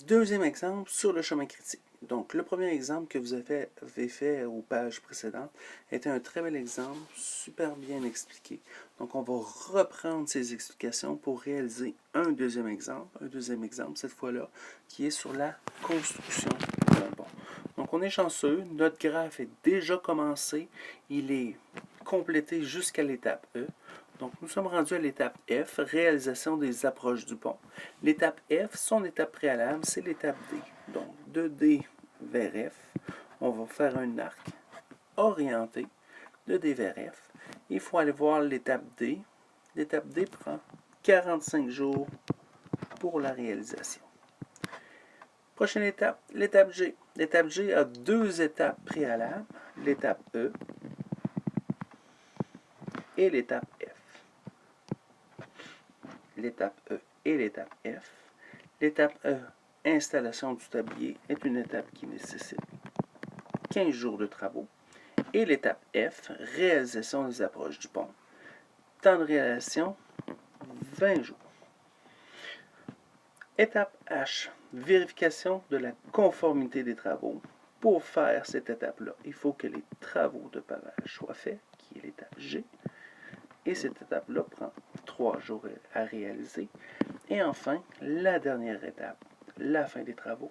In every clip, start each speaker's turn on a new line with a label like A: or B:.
A: Deuxième exemple sur le chemin critique. Donc, le premier exemple que vous avez fait aux pages précédentes était un très bel exemple, super bien expliqué. Donc, on va reprendre ces explications pour réaliser un deuxième exemple cette fois-là, qui est sur la construction d'un pont. Donc, on est chanceux, notre graphe est déjà commencé, il est complété jusqu'à l'étape E. Donc, nous sommes rendus à l'étape F, réalisation des approches du pont. L'étape F, son étape préalable, c'est l'étape D. Donc, de D vers F, on va faire un arc orienté de D vers F. Il faut aller voir l'étape D. L'étape D prend 45 jours pour la réalisation. Prochaine étape, l'étape G. L'étape G a deux étapes préalables, l'étape E et l'étape F. L'étape E et l'étape F. L'étape E, installation du tablier, est une étape qui nécessite 15 jours de travaux. Et l'étape F, réalisation des approches du pont. Temps de réalisation, 20 jours. Étape H, vérification de la conformité des travaux. Pour faire cette étape-là, il faut que les travaux de pavage soient faits, qui est l'étape G. Et cette étape-là prend 3 jours à réaliser. Et enfin, la dernière étape, la fin des travaux.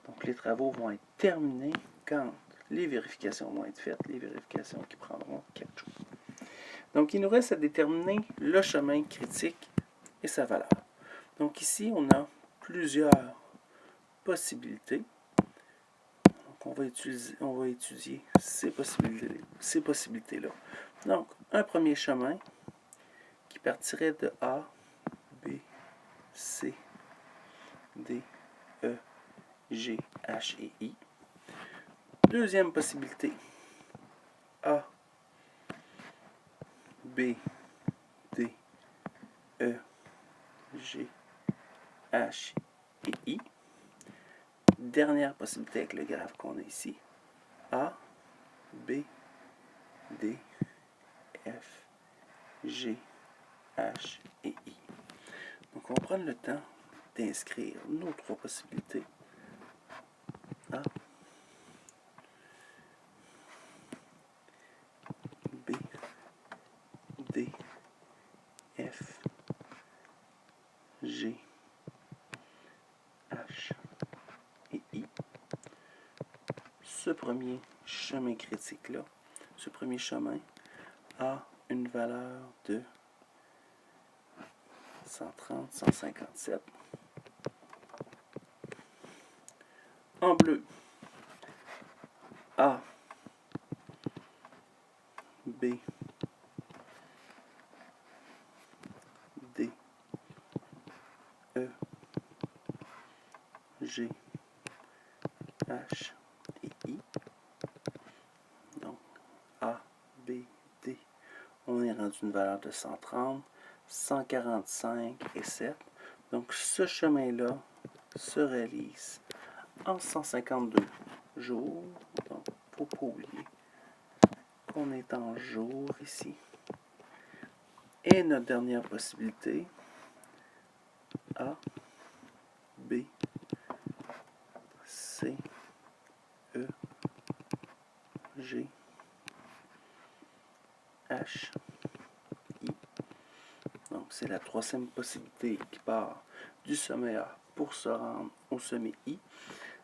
A: Donc, les travaux vont être terminés quand les vérifications vont être faites, les vérifications qui prendront 4 jours. Donc, il nous reste à déterminer le chemin critique et sa valeur. Donc, ici, on a plusieurs possibilités. Donc, on va étudier ces possibilités-là. Donc, un premier chemin qui partirait de A, B, C, D, E, G, H et I. Deuxième possibilité, A, B, D, E, G, H et I. Dernière possibilité avec le graphe qu'on a ici, A, B, D, F, G, H et I. Donc on va prendre le temps d'inscrire nos trois possibilités. A, B, D, F, G, H et I. Ce premier chemin critique-là, ce premier chemin a une valeur de 130, 157. En bleu, A, B, D, E, G, H et I. Donc, A, B, D, on est rendu une valeur de 130, 145 et 7. Donc, ce chemin-là se réalise en 152 jours. Donc, il ne faut pas oublier qu'on est en jours ici. Et notre dernière possibilité, A, B, C, E, G, H, I. Donc, c'est la troisième possibilité qui part du sommet A pour se rendre au sommet I.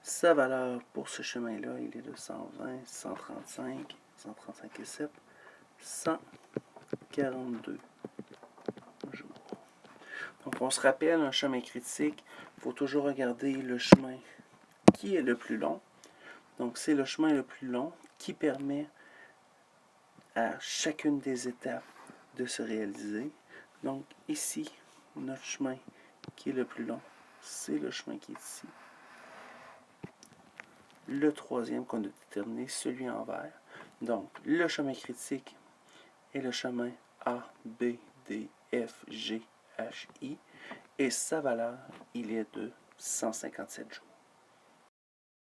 A: Sa valeur pour ce chemin-là, il est de 120, 135, 135 et 7, 142 jours. Donc, on se rappelle, un chemin critique, il faut toujours regarder le chemin qui est le plus long. Donc, c'est le chemin le plus long qui permet à chacune des étapes de se réaliser. Donc, ici, notre chemin qui est le plus long, c'est le chemin qui est ici. Le troisième qu'on a déterminé, celui en vert. Donc, le chemin critique est le chemin A, B, D, F, G, H, I. Et sa valeur, il est de 157 jours.